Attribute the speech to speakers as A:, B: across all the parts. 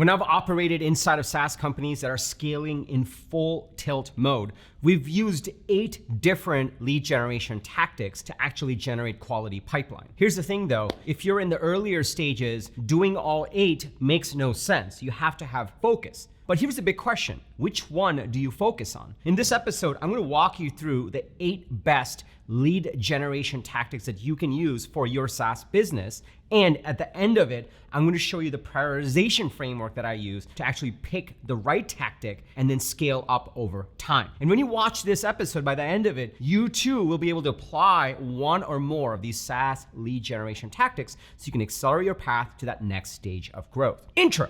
A: When I've operated inside of SaaS companies that are scaling in full tilt mode, we've used 8 different lead generation tactics to actually generate quality pipeline. Here's the thing though, if you're in the earlier stages, doing all 8 makes no sense. You have to have focus. But here's the big question. Which one do you focus on? In this episode, I'm gonna walk you through the 8 best lead generation tactics that you can use for your SaaS business. And at the end of it, I'm gonna show you the prioritization framework that I use to actually pick the right tactic and then scale up over time. And when you watch this episode, by the end of it, you too will be able to apply one or more of these SaaS lead generation tactics so you can accelerate your path to that next stage of growth. Intro.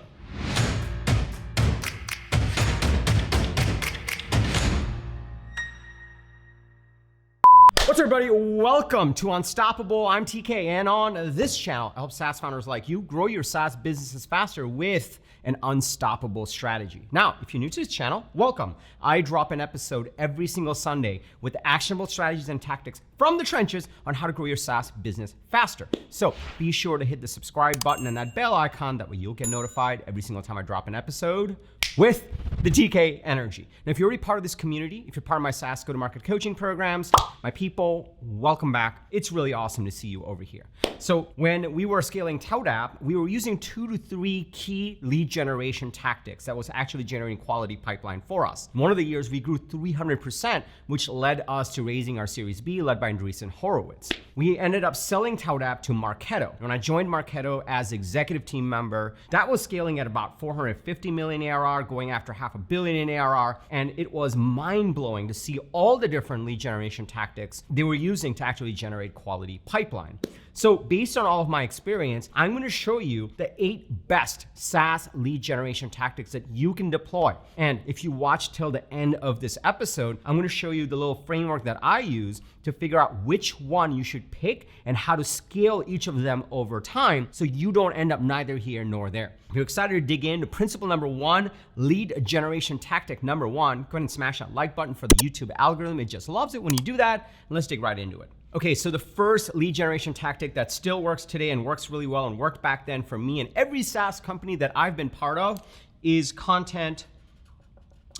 A: What's up, everybody? Welcome to Unstoppable. I'm TK, and on this channel, I help SaaS founders like you grow your SaaS businesses faster with an unstoppable strategy. Now, if you're new to this channel, welcome. I drop an episode every single Sunday with actionable strategies and tactics from the trenches on how to grow your SaaS business faster. So be sure to hit the subscribe button and that bell icon. That way you'll get notified every single time I drop an episode with the TK energy. Now, if you're already part of this community, if you're part of my SaaS go-to-market coaching programs, my people, welcome back. It's really awesome to see you over here. So when we were scaling ToutApp, we were using 2 to 3 key lead generation tactics that was actually generating quality pipeline for us. One of the years we grew 300%, which led us to raising our Series B, led by Andreessen Horowitz. We ended up selling ToutApp to Marketo. When I joined Marketo as executive team member, that was scaling at about 450 million ARR, going after $500 million in ARR. And it was mind-blowing to see all the different lead generation tactics they were using to actually generate quality pipeline. So based on all of my experience, I'm going to show you the 8 best SaaS lead generation tactics that you can deploy. And if you watch till the end of this episode, I'm going to show you the little framework that I use to figure out which one you should pick and how to scale each of them over time so you don't end up neither here nor there. If you're excited to dig into principle number 1, lead generation tactic number 1, go ahead and smash that like button for the YouTube algorithm. It just loves it when you do that. And let's dig right into it. Okay, so the first lead generation tactic that still works today and works really well and worked back then for me and every SaaS company that I've been part of is content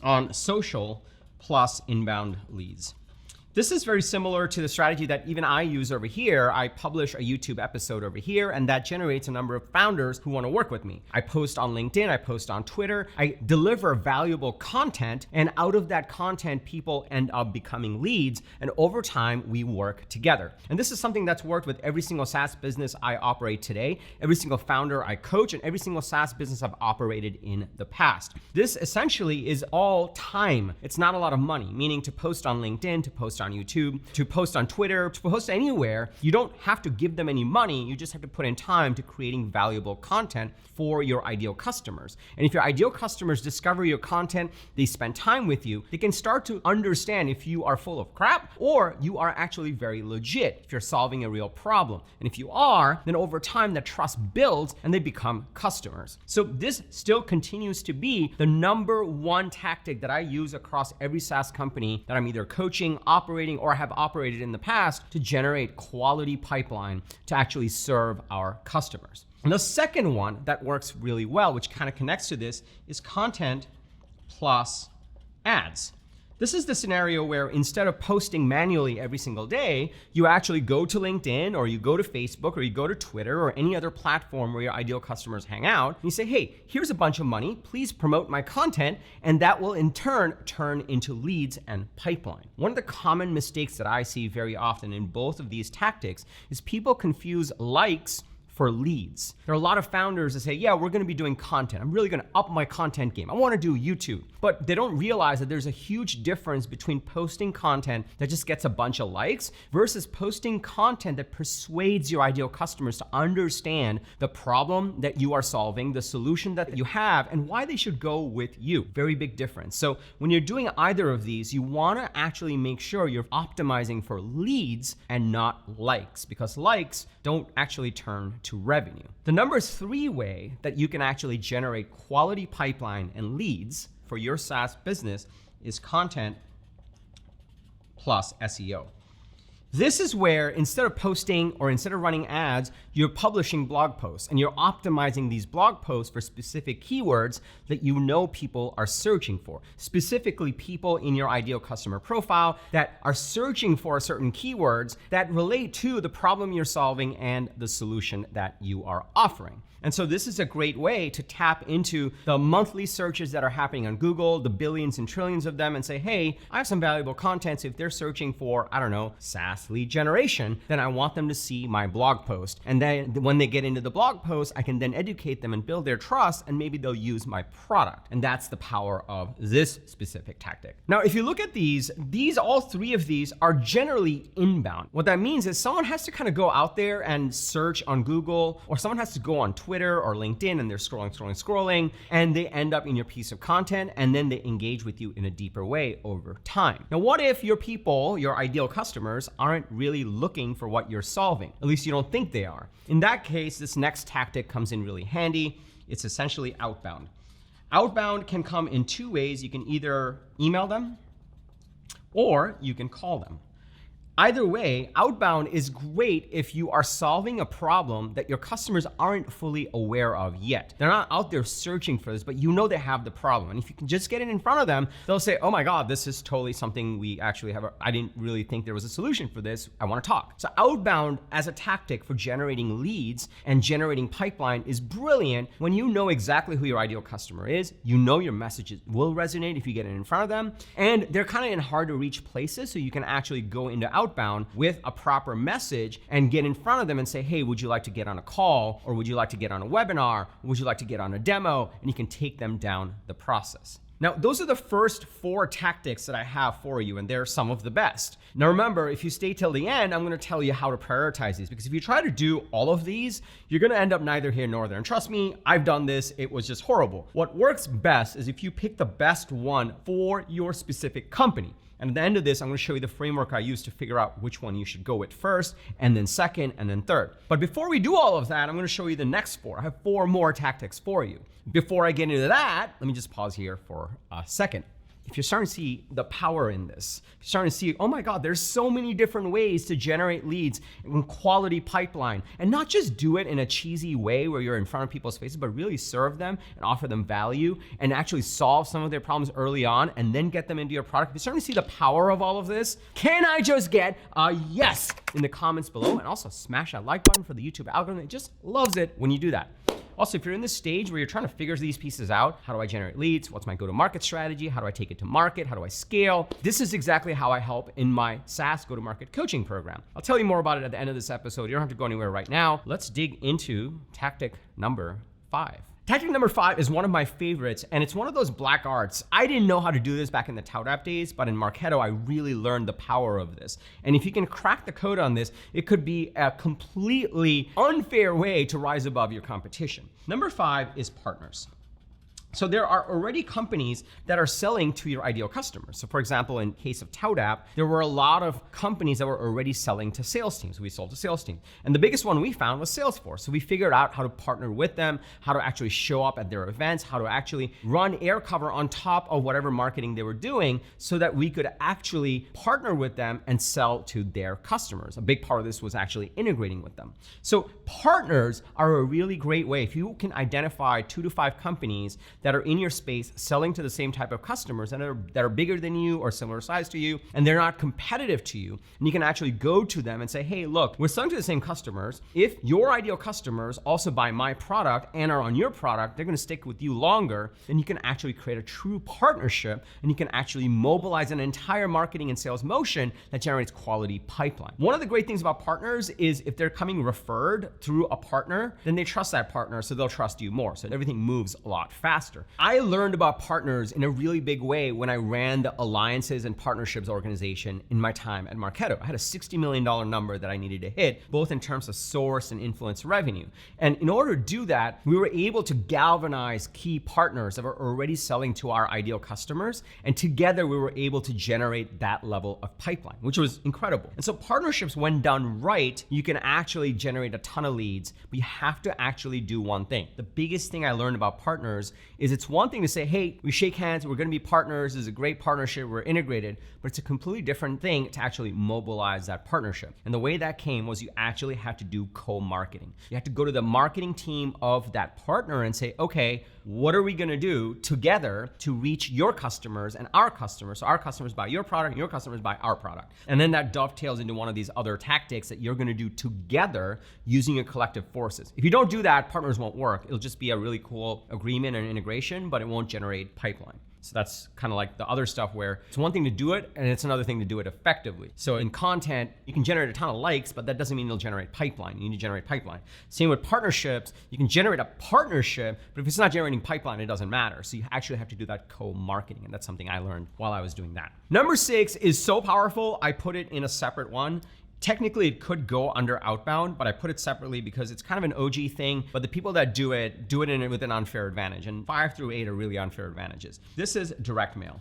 A: on social plus inbound leads. This is very similar to the strategy that even I use over here. I publish a YouTube episode over here, and that generates a number of founders who want to work with me. I post on LinkedIn, I post on Twitter, I deliver valuable content, and out of that content, people end up becoming leads, and over time, we work together. And this is something that's worked with every single SaaS business I operate today, every single founder I coach, and every single SaaS business I've operated in the past. This essentially is all time. It's not a lot of money, meaning to post on LinkedIn, to post on YouTube, to post on Twitter, to post anywhere, you don't have to give them any money. You just have to put in time to creating valuable content for your ideal customers. And if your ideal customers discover your content, they spend time with you, they can start to understand if you are full of crap or you are actually very legit, if you're solving a real problem. And if you are, then over time that trust builds and they become customers. So this still continues to be the number 1 tactic that I use across every SaaS company that I'm either coaching, operating, or have operated in the past to generate quality pipeline to actually serve our customers. And the second one that works really well, which kind of connects to this, is content plus ads. This is the scenario where instead of posting manually every single day, you actually go to LinkedIn or you go to Facebook or you go to Twitter or any other platform where your ideal customers hang out. And you say, hey, here's a bunch of money, please promote my content. And that will in turn into leads and pipeline. One of the common mistakes that I see very often in both of these tactics is people confuse likes for leads. There are a lot of founders that say, yeah, we're gonna be doing content. I'm really gonna up my content game. I wanna do YouTube. But they don't realize that there's a huge difference between posting content that just gets a bunch of likes versus posting content that persuades your ideal customers to understand the problem that you are solving, the solution that you have, and why they should go with you. Very big difference. So when you're doing either of these, you wanna actually make sure you're optimizing for leads and not likes, because likes don't actually turn to revenue. The number 3 way that you can actually generate quality pipeline and leads for your SaaS business is content plus SEO. This is where instead of posting or instead of running ads, you're publishing blog posts and you're optimizing these blog posts for specific keywords that you know people are searching for. Specifically, people in your ideal customer profile that are searching for certain keywords that relate to the problem you're solving and the solution that you are offering. And so this is a great way to tap into the monthly searches that are happening on Google, the billions and trillions of them, and say, hey, I have some valuable content. So if they're searching for, I don't know, SaaS lead generation, then I want them to see my blog post. And then when they get into the blog post, I can then educate them and build their trust, and maybe they'll use my product. And that's the power of this specific tactic. Now, if you look at these, all three of these are generally inbound. What that means is someone has to kind of go out there and search on Google, or someone has to go on Twitter or LinkedIn, and they're scrolling, and they end up in your piece of content, and then they engage with you in a deeper way over time. Now, what if your people, your ideal customers, aren't really looking for what you're solving? At least you don't think they are. In that case, this next tactic comes in really handy. It's essentially outbound. Outbound can come in two ways. You can either email them or you can call them. Either way, outbound is great if you are solving a problem that your customers aren't fully aware of yet. They're not out there searching for this, but you know they have the problem. And if you can just get it in front of them, they'll say, oh my God, this is totally something we actually have. I didn't really think there was a solution for this. I want to talk. So outbound as a tactic for generating leads and generating pipeline is brilliant when you know exactly who your ideal customer is. You know your messages will resonate if you get it in front of them. And they're kind of in hard to reach places, so you can actually go into outbound with a proper message and get in front of them and say, hey, would you like to get on a call? Or would you like to get on a webinar? Would you like to get on a demo? And you can take them down the process. Now, those are the first 4 tactics that I have for you, and they're some of the best. Now, remember, if you stay till the end, I'm gonna tell you how to prioritize these, because if you try to do all of these, you're gonna end up neither here nor there. And trust me, I've done this, it was just horrible. What works best is if you pick the best one for your specific company. And at the end of this, I'm gonna show you the framework I use to figure out which one you should go with first, and then second, and then third. But before we do all of that, I'm gonna show you the next 4. I have 4 more tactics for you. Before I get into that, let me just pause here for a second. If you're starting to see the power in this, you're starting to see, oh my God, there's so many different ways to generate leads and quality pipeline, and not just do it in a cheesy way where you're in front of people's faces, but really serve them and offer them value and actually solve some of their problems early on and then get them into your product. If you're starting to see the power of all of this, can I just get a yes in the comments below? And also smash that like button for the YouTube algorithm. It just loves it when you do that. Also, if you're in this stage where you're trying to figure these pieces out, how do I generate leads? What's my go-to-market strategy? How do I take it to market? How do I scale? This is exactly how I help in my SaaS go-to-market coaching program. I'll tell you more about it at the end of this episode. You don't have to go anywhere right now. Let's dig into tactic number 5. Tactic number 5 is one of my favorites, and it's one of those black arts. I didn't know how to do this back in the Tout days, but in Marketo, I really learned the power of this. And if you can crack the code on this, it could be a completely unfair way to rise above your competition. Number 5 is partners. So there are already companies that are selling to your ideal customers. So for example, in case of Tout, there were a lot of companies that were already selling to sales teams. We sold to sales teams. And the biggest one we found was Salesforce. So we figured out how to partner with them, how to actually show up at their events, how to actually run air cover on top of whatever marketing they were doing so that we could actually partner with them and sell to their customers. A big part of this was actually integrating with them. So partners are a really great way. If you can identify 2 to 5 companies that are in your space selling to the same type of customers and that are bigger than you or similar size to you, and they're not competitive to you, and you can actually go to them and say, hey, look, we're selling to the same customers. If your ideal customers also buy my product and are on your product, they're gonna stick with you longer, then you can actually create a true partnership, and you can actually mobilize an entire marketing and sales motion that generates quality pipeline. One of the great things about partners is if they're coming referred through a partner, then they trust that partner, so they'll trust you more. So everything moves a lot faster. I learned about partners in a really big way when I ran the Alliances and Partnerships organization in my time at Marketo. I had a $60 million number that I needed to hit, both in terms of source and influence revenue. And in order to do that, we were able to galvanize key partners that were already selling to our ideal customers. And together we were able to generate that level of pipeline, which was incredible. And so partnerships, when done right, you can actually generate a ton of leads, but you have to actually do one thing. The biggest thing I learned about partners is it's one thing to say, hey, we shake hands, we're gonna be partners, this is a great partnership, we're integrated, but it's a completely different thing to actually mobilize that partnership. And the way that came was you actually had to do co-marketing. You had to go to the marketing team of that partner and say, okay, what are we gonna do together to reach your customers and our customers? So our customers buy your product and your customers buy our product. And then that dovetails into one of these other tactics that you're gonna do together using your collective forces. If you don't do that, partners won't work. It'll just be a really cool agreement and integration, but it won't generate pipeline. So that's kind of like the other stuff where it's one thing to do it and it's another thing to do it effectively. So in content, you can generate a ton of likes, but that doesn't mean you'll generate pipeline. You need to generate pipeline. Same with partnerships. You can generate a partnership, but if it's not generating pipeline, it doesn't matter. So you actually have to do that co-marketing. And that's something I learned while I was doing that. Number 6 is so powerful. I put it in a separate one. Technically, it could go under Outbound, but I put it separately because it's kind of an OG thing, but the people that do it with an unfair advantage, and 5 through 8 are really unfair advantages. This is direct mail.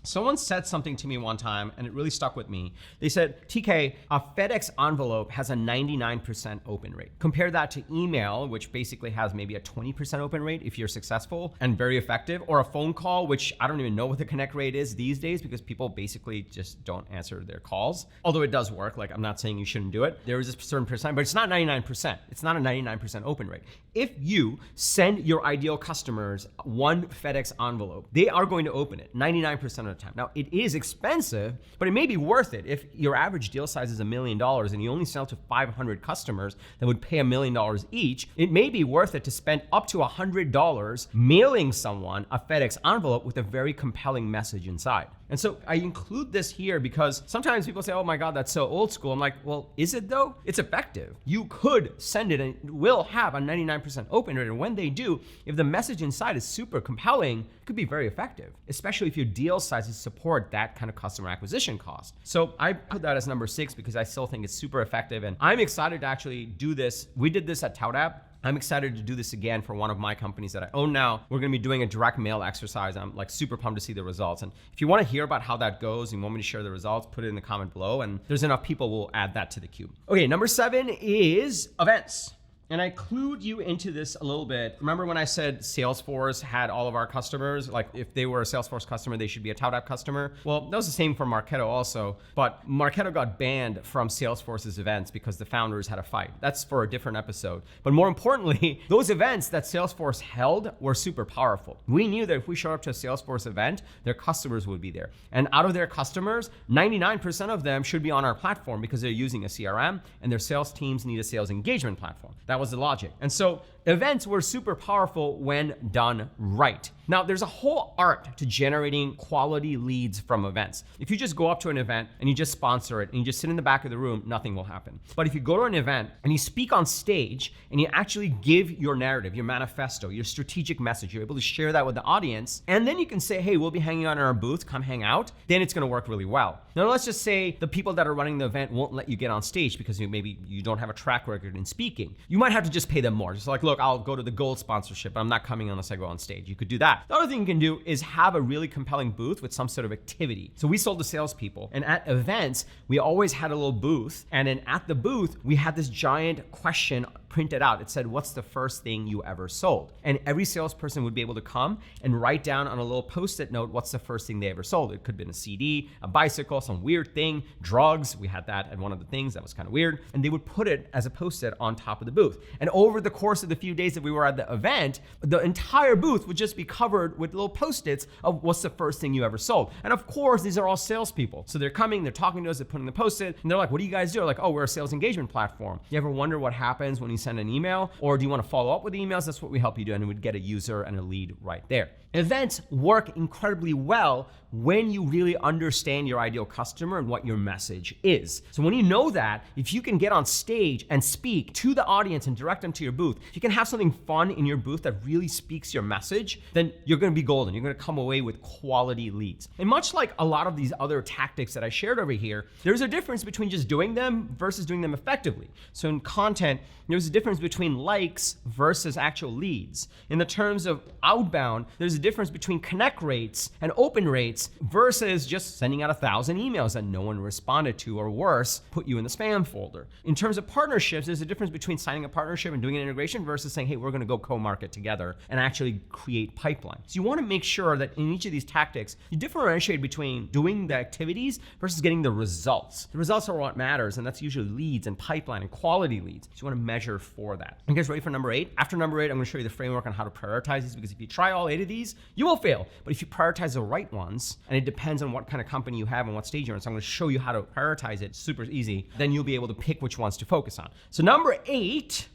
A: Someone said something to me one time and it really stuck with me. They said, TK, a FedEx envelope has a 99% open rate. Compare that to email, which basically has maybe a 20% open rate if you're successful and very effective, or a phone call, which I don't even know what the connect rate is these days because people basically just don't answer their calls. Although it does work, like I'm not saying you shouldn't do it. There is a certain percent, but it's not 99%. It's not a 99% open rate. If you send your ideal customers one FedEx envelope, they are going to open it 99% of the time. Now, it is expensive, but it may be worth it. If your average deal size is $1 million and you only sell to 500 customers that would pay $1 million each, it may be worth it to spend up to $100 mailing someone a FedEx envelope with a very compelling message inside. And so I include this here because sometimes people say, oh my God, that's so old school. I'm like, well, is it though? It's effective. You could send it and it will have a 99% open rate. And when they do, if the message inside is super compelling, it could be very effective, especially if your deal sizes support that kind of customer acquisition cost. So I put that as number 6 because I still think it's super effective. And I'm excited to actually do this. We did this at ToutApp. I'm excited to do this again for one of my companies that I own now. We're gonna be doing a direct mail exercise. I'm like super pumped to see the results. And if you wanna hear about how that goes and you want me to share the results, put it in the comment below. And there's enough people, we'll add that to the queue. Okay, number 7 is events. And I clued you into this a little bit. Remember when I said Salesforce had all of our customers? Like if they were a Salesforce customer, they should be a ToutApp customer. Well, that was the same for Marketo also, but Marketo got banned from Salesforce's events because the founders had a fight. That's for a different episode. But more importantly, those events that Salesforce held were super powerful. We knew that if we showed up to a Salesforce event, their customers would be there. And out of their customers, 99% of them should be on our platform because they're using a CRM and their sales teams need a sales engagement platform. That was the logic. And so events were super powerful when done right. Now, there's a whole art to generating quality leads from events. If you just go up to an event and you just sponsor it and you just sit in the back of the room, nothing will happen. But if you go to an event and you speak on stage and you actually give your narrative, your manifesto, your strategic message, you're able to share that with the audience, and then you can say, hey, we'll be hanging out in our booth, come hang out, then it's gonna work really well. Now, let's just say the people that are running the event won't let you get on stage because maybe you don't have a track record in speaking. You might have to just pay them more. Just like, look, I'll go to the gold sponsorship, but I'm not coming unless I go on stage. You could do that. The other thing you can do is have a really compelling booth with some sort of activity. So we sold to salespeople, and at events, we always had a little booth, and then at the booth, we had this giant question printed out. It said, what's the first thing you ever sold? And every salesperson would be able to come and write down on a little post-it note, what's the first thing they ever sold? It could have been a CD, a bicycle, some weird thing, drugs. We had that at one of the things that was kind of weird. And they would put it as a post-it on top of the booth. And over the course of the few days that we were at the event, the entire booth would just be covered with little post-its of what's the first thing you ever sold. And of course, these are all salespeople. So they're coming, they're talking to us, they're putting the post-it, and they're like, what do you guys do? They're like, oh, we're a sales engagement platform. You ever wonder what happens when you send an email? Or do you want to follow up with emails? That's what we help you do, and we'd get a user and a lead right there. Events work incredibly well when you really understand your ideal customer and what your message is. So when you know that, if you can get on stage and speak to the audience and direct them to your booth, if you can have something fun in your booth that really speaks your message, then you're gonna be golden. You're gonna come away with quality leads. And much like a lot of these other tactics that I shared over here, there's a difference between just doing them versus doing them effectively. So in content, there's a difference between likes versus actual leads. In the terms of outbound, there's a difference between connect rates and open rates versus just sending out 1,000 emails that no one responded to, or worse, put you in the spam folder. In terms of partnerships, there's a difference between signing a partnership and doing an integration versus saying, hey, we're gonna go co-market together and actually create pipeline. So you wanna make sure that in each of these tactics, you differentiate between doing the activities versus getting the results. The results are what matters, and that's usually leads and pipeline and quality leads. So you wanna measure for that. You guys ready for number 8? After number 8, I'm gonna show you the framework on how to prioritize these, because if you try all 8 of these, you will fail. But if you prioritize the right ones, and it depends on what kind of company you have and what stage you're in, so I'm gonna show you how to prioritize it, super easy, then you'll be able to pick which ones to focus on. So number 8,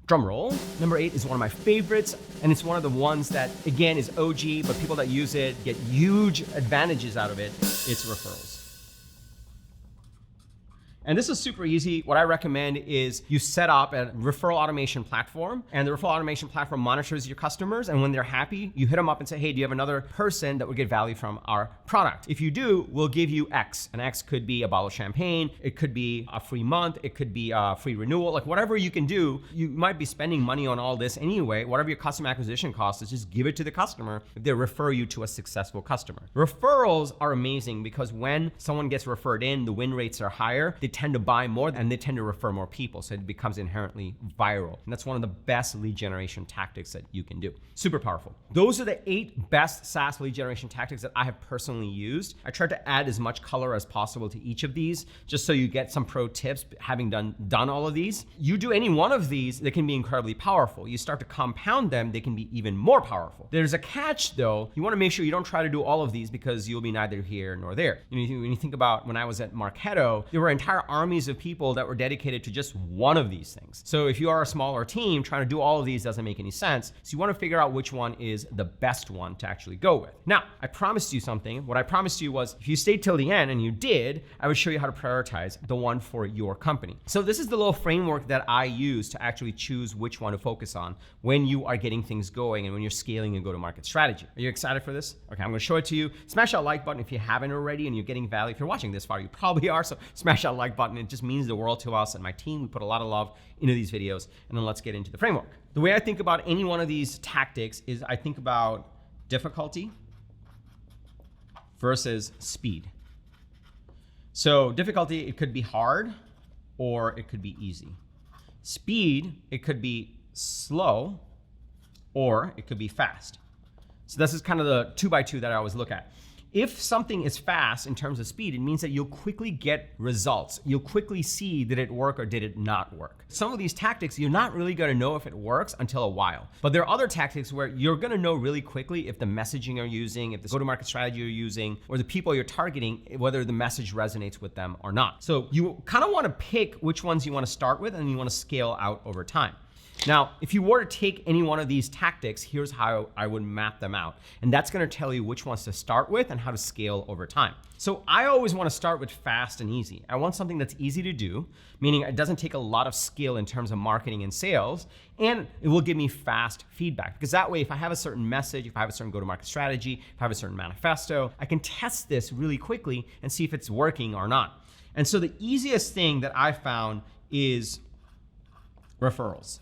A: drum roll. Number 8 is one of my favorites, and it's one of the ones that, again, is OG, but people that use it get huge advantages out of it. It's referrals. And this is super easy. What I recommend is you set up a referral automation platform, and the referral automation platform monitors your customers, and when they're happy, you hit them up and say, hey, do you have another person that would get value from our product? If you do, we'll give you X, and X could be a bottle of champagne, it could be a free month, it could be a free renewal, like whatever you can do. You might be spending money on all this anyway. Whatever your customer acquisition cost is, just give it to the customer if they refer you to a successful customer. Referrals are amazing because when someone gets referred in, the win rates are higher. They tend to buy more, and they tend to refer more people, so it becomes inherently viral. And that's one of the best lead generation tactics that you can do. Super powerful. Those are the 8 best SaaS lead generation tactics that I have personally used. I tried to add as much color as possible to each of these, just so you get some pro tips having done all of these. You do any one of these, they can be incredibly powerful. You start to compound them, they can be even more powerful. There's a catch though. You wanna make sure you don't try to do all of these, because you'll be neither here nor there. When you think about when I was at Marketo, there were entire armies of people that were dedicated to just one of these things. So if you are a smaller team, trying to do all of these doesn't make any sense. So you want to figure out which one is the best one to actually go with. Now, I promised you something. What I promised you was if you stayed till the end, and you did, I would show you how to prioritize the one for your company. So this is the little framework that I use to actually choose which one to focus on when you are getting things going and when you're scaling a go-to-market strategy. Are you excited for this? Okay, I'm going to show it to you. Smash that like button if you haven't already and you're getting value. If you're watching this far, you probably are. So smash that like button. It just means the world to us and my team. We put a lot of love into these videos, and then let's get into the framework. The way I think about any one of these tactics is I think about difficulty versus speed. So difficulty, it could be hard or it could be easy. Speed, it could be slow or it could be fast. So this is kind of the 2x2 that I always look at. If something is fast in terms of speed, it means that you'll quickly get results. You'll quickly see did it work or did it not work. Some of these tactics, you're not really gonna know if it works until a while. But there are other tactics where you're gonna know really quickly if the messaging you're using, if the go-to-market strategy you're using, or the people you're targeting, whether the message resonates with them or not. So you kind of wanna pick which ones you wanna start with and you wanna scale out over time. Now, if you were to take any one of these tactics, here's how I would map them out. And that's gonna tell you which ones to start with and how to scale over time. So I always wanna start with fast and easy. I want something that's easy to do, meaning it doesn't take a lot of skill in terms of marketing and sales, and it will give me fast feedback. Because that way, if I have a certain message, if I have a certain go-to-market strategy, if I have a certain manifesto, I can test this really quickly and see if it's working or not. And so the easiest thing that I found is referrals.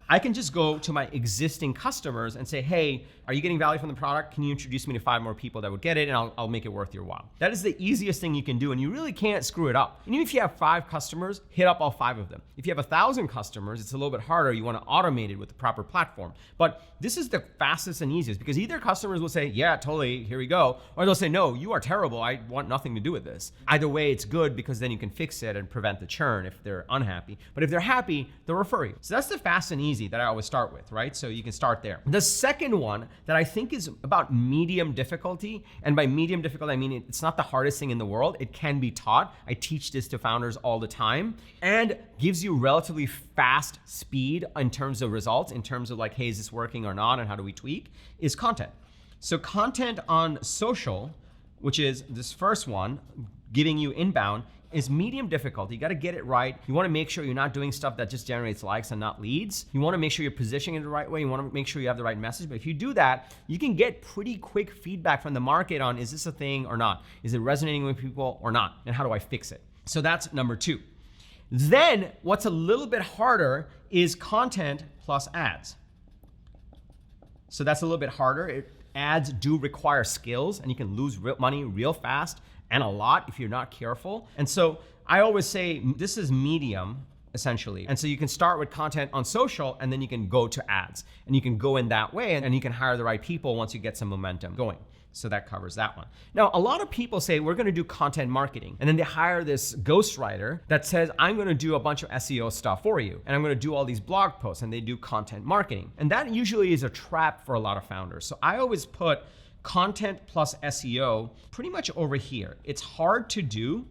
A: I can just go to my existing customers and say, hey, are you getting value from the product? Can you introduce me to 5 more people that would get it, and I'll make it worth your while. That is the easiest thing you can do, and you really can't screw it up. And even if you have 5 customers, hit up all 5 of them. If you have 1,000 customers, it's a little bit harder. You want to automate it with the proper platform. But this is the fastest and easiest, because either customers will say, yeah, totally, here we go, or they'll say, no, you are terrible. I want nothing to do with this. Either way, it's good because then you can fix it and prevent the churn if they're unhappy. But if they're happy, they'll refer you. So that's the fast and easy that I always start with, right? So you can start there. The second one that I think is about medium difficulty, and by medium difficulty, I mean it's not the hardest thing in the world. It can be taught. I teach this to founders all the time, and gives you relatively fast speed in terms of results, in terms of like, hey, is this working or not, and how do we tweak, is content. So content on social, which is this first one, giving you inbound, is medium difficulty. You got to get it right. You want to make sure you're not doing stuff that just generates likes and not leads. You want to make sure you're positioning it the right way. You want to make sure you have the right message. But if you do that, you can get pretty quick feedback from the market on, is this a thing or not? Is it resonating with people or not? And how do I fix it? So that's number 2. Then what's a little bit harder is content plus ads. So that's a little bit harder. Ads do require skills, and you can lose money real fast and a lot if you're not careful. And so I always say this is medium, essentially. And so you can start with content on social, and then you can go to ads, and you can go in that way, and you can hire the right people once you get some momentum going. So that covers that one. Now, a lot of people say we're gonna do content marketing, and then they hire this ghostwriter that says, I'm gonna do a bunch of SEO stuff for you, and I'm gonna do all these blog posts, and they do content marketing. And that usually is a trap for a lot of founders. So I always put content plus SEO pretty much over here. It's hard to do,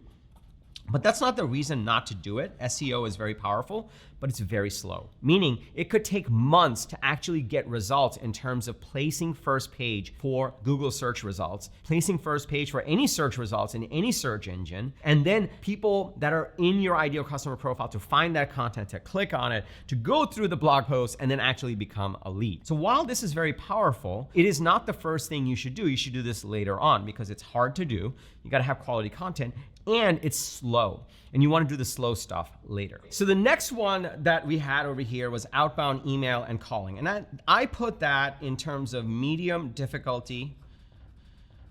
A: but that's not the reason not to do it. SEO is very powerful, but it's very slow. Meaning it could take months to actually get results in terms of placing first page for Google search results, placing first page for any search results in any search engine, and then people that are in your ideal customer profile to find that content, to click on it, to go through the blog post, and then actually become a lead. So while this is very powerful, it is not the first thing you should do. You should do this later on because it's hard to do. You gotta have quality content, and it's slow, and you want to do the slow stuff later. So the next one that we had over here was outbound email and calling, and I put that in terms of medium difficulty,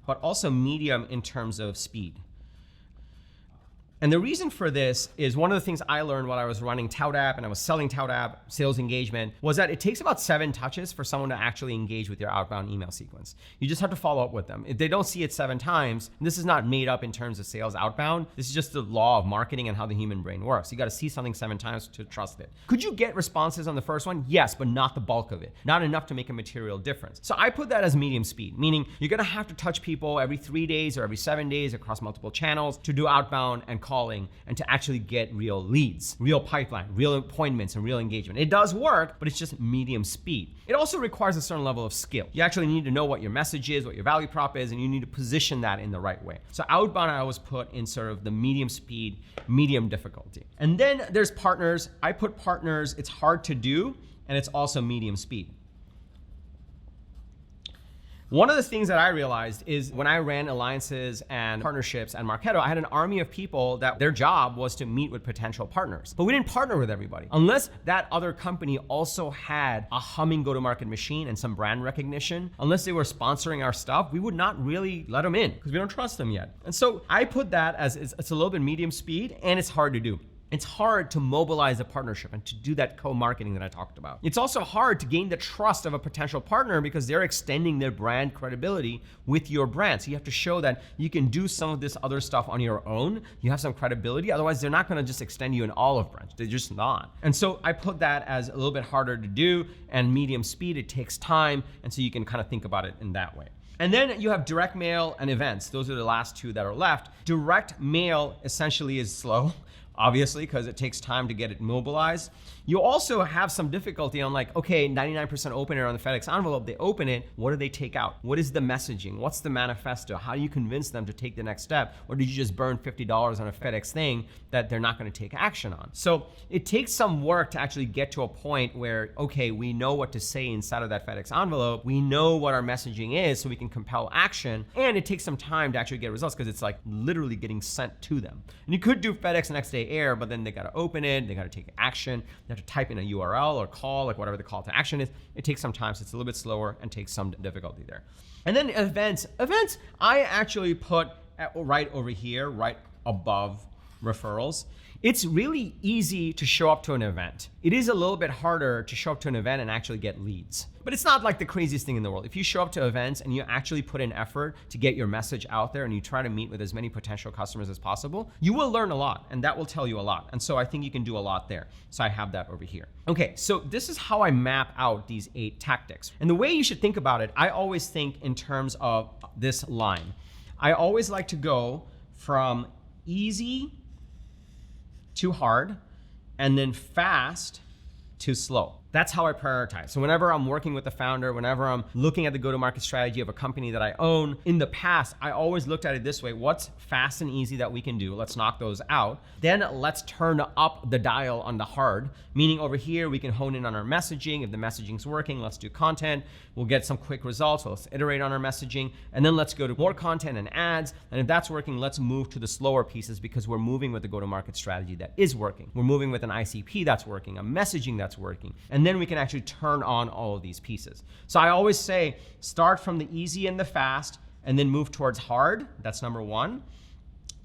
A: but also medium in terms of speed. And the reason for this is one of the things I learned while I was running Tout App and I was selling Tout App sales engagement was that it takes about 7 touches for someone to actually engage with your outbound email sequence. You just have to follow up with them. If they don't see it 7 times, this is not made up in terms of sales outbound. This is just the law of marketing and how the human brain works. You got to see something 7 times to trust it. Could you get responses on the first one? Yes, but not the bulk of it. Not enough to make a material difference. So I put that as medium speed, meaning you're going to have to touch people every 3 days or every 7 days across multiple channels to do outbound and calling and to actually get real leads, real pipeline, real appointments, and real engagement. It does work, but it's just medium speed. It also requires a certain level of skill. You actually need to know what your message is, what your value prop is, and you need to position that in the right way. So outbound, I always put in sort of the medium speed, medium difficulty. And then there's partners. I put partners, it's hard to do, and it's also medium speed. One of the things that I realized is when I ran alliances and partnerships and Marketo, I had an army of people that their job was to meet with potential partners. But we didn't partner with everybody. Unless that other company also had a humming go-to-market machine and some brand recognition, unless they were sponsoring our stuff, we would not really let them in because we don't trust them yet. And so I put that as it's a little bit medium speed and it's hard to do. It's hard to mobilize a partnership and to do that co-marketing that I talked about. It's also hard to gain the trust of a potential partner because they're extending their brand credibility with your brand. So you have to show that you can do some of this other stuff on your own. You have some credibility. Otherwise, they're not going to just extend you an olive branch. They're just not. And so I put that as a little bit harder to do and medium speed. It takes time. And so you can kind of think about it in that way. And then you have direct mail and events. Those are the last 2 that are left. Direct mail essentially is slow, obviously, because it takes time to get it mobilized. You also have some difficulty on like, okay, 99% open it on the FedEx envelope, they open it, what do they take out? What is the messaging? What's the manifesto? How do you convince them to take the next step? Or did you just burn $50 on a FedEx thing that they're not gonna take action on? So it takes some work to actually get to a point where, okay, we know what to say inside of that FedEx envelope, we know what our messaging is so we can compel action, and it takes some time to actually get results because it's like literally getting sent to them. And you could do FedEx next day air, but then they gotta open it, they gotta take action, they have to type in a URL or call, like whatever the call to action is. It takes some time, so it's a little bit slower and takes some difficulty there. And then events, I actually put right over here, right above referrals. It's really easy to show up to an event. It is a little bit harder to show up to an event and actually get leads. But it's not like the craziest thing in the world. If you show up to events and you actually put in effort to get your message out there and you try to meet with as many potential customers as possible, you will learn a lot and that will tell you a lot. And so I think you can do a lot there. So I have that over here. Okay, so this is how I map out these 8 tactics. And the way you should think about it, I always think in terms of this line. I always like to go from easy to hard, and then fast to slow. That's how I prioritize. So whenever I'm working with a founder, whenever I'm looking at the go-to-market strategy of a company that I own, in the past, I always looked at it this way: what's fast and easy that we can do? Let's knock those out. Then let's turn up the dial on the hard, meaning over here, we can hone in on our messaging. If the messaging's working, let's do content. We'll get some quick results. So let's iterate on our messaging. And then let's go to more content and ads. And if that's working, let's move to the slower pieces, because we're moving with the go-to-market strategy that is working. We're moving with an ICP that's working, a messaging that's working. And then we can actually turn on all of these pieces. So I always say, start from the easy and the fast, and then move towards hard. That's number one.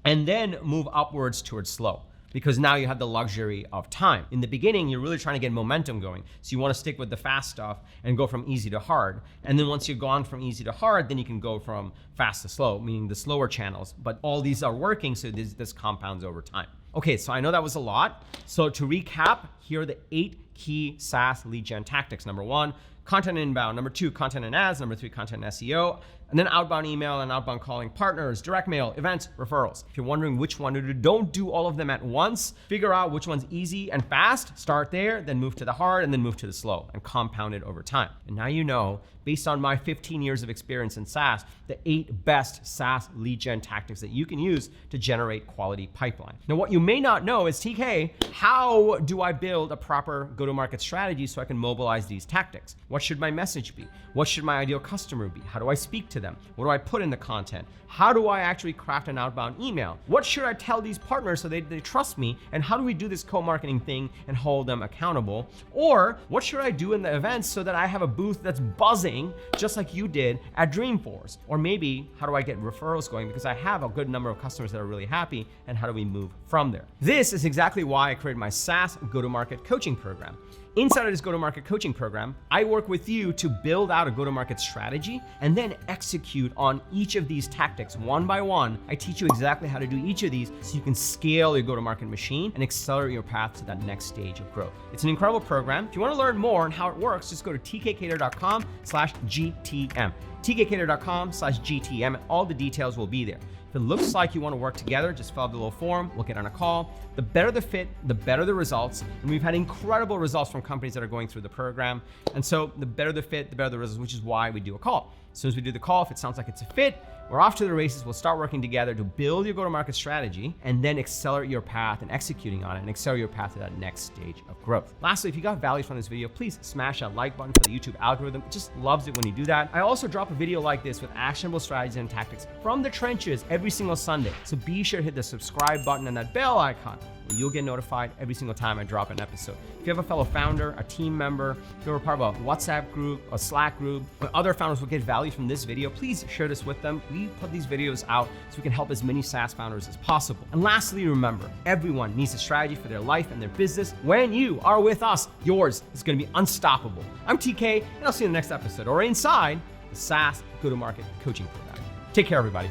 A: And then move upwards towards slow, because now you have the luxury of time. In the beginning, you're really trying to get momentum going. So you want to stick with the fast stuff and go from easy to hard. And then once you've gone from easy to hard, then you can go from fast to slow, meaning the slower channels. But all these are working, so this compounds over time. Okay, so I know that was a lot. So to recap, here are the 8 key SaaS lead gen tactics. Number 1, content inbound. Number 2, content and ads. Number 3, content and SEO. And then outbound email and outbound calling, partners, direct mail, events, referrals. If you're wondering which one to do, don't do all of them at once. Figure out which one's easy and fast. Start there, then move to the hard, and then move to the slow, and compound it over time. And now you know, based on my 15 years of experience in SaaS, the 8 best SaaS lead gen tactics that you can use to generate quality pipeline. Now, what you may not know is, TK, how do I build a proper go-to-market strategy so I can mobilize these tactics? What should my message be? What should my ideal customer be? How do I speak to them? What do I put in the content? How do I actually craft an outbound email? What should I tell these partners so they trust me? And how do we do this co-marketing thing and hold them accountable? Or what should I do in the events so that I have a booth that's buzzing just like you did at Dreamforce? Or maybe how do I get referrals going, because I have a good number of customers that are really happy, and how do we move from there? This is exactly why I created my SaaS go-to-market coaching program. Inside of this go-to-market coaching program, I work with you to build out a go-to-market strategy and then execute on each of these tactics one by one. I teach you exactly how to do each of these so you can scale your go-to-market machine and accelerate your path to that next stage of growth. It's an incredible program. If you want to learn more on how it works, just go to tkkader.com/GTM. tkkader.com/GTM. All the details will be there. If it looks like you want to work together, just fill out the little form, we'll get on a call. The better the fit, the better the results. And we've had incredible results from companies that are going through the program. And so the better the fit, the better the results, which is why we do a call. As soon as we do the call, if it sounds like it's a fit, we're off to the races. We'll start working together to build your go-to-market strategy and then accelerate your path and executing on it and accelerate your path to that next stage of growth. Lastly, if you got value from this video, please smash that like button for the YouTube algorithm. It just loves it when you do that. I also drop a video like this with actionable strategies and tactics from the trenches every single Sunday. So be sure to hit the subscribe button and that bell icon, and you'll get notified every single time I drop an episode. If you have a fellow founder, a team member, if you're a part of a WhatsApp group, a Slack group, where other founders will get value from this video, please share this with them. We put these videos out so we can help as many SaaS founders as possible. And lastly, remember, everyone needs a strategy for their life and their business. When you are with us, yours is going to be unstoppable. I'm TK, and I'll see you in the next episode or inside the SaaS Go-to-Market Coaching Program. Take care, everybody.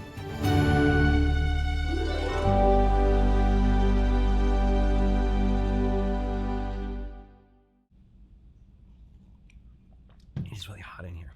A: It is really hot in here.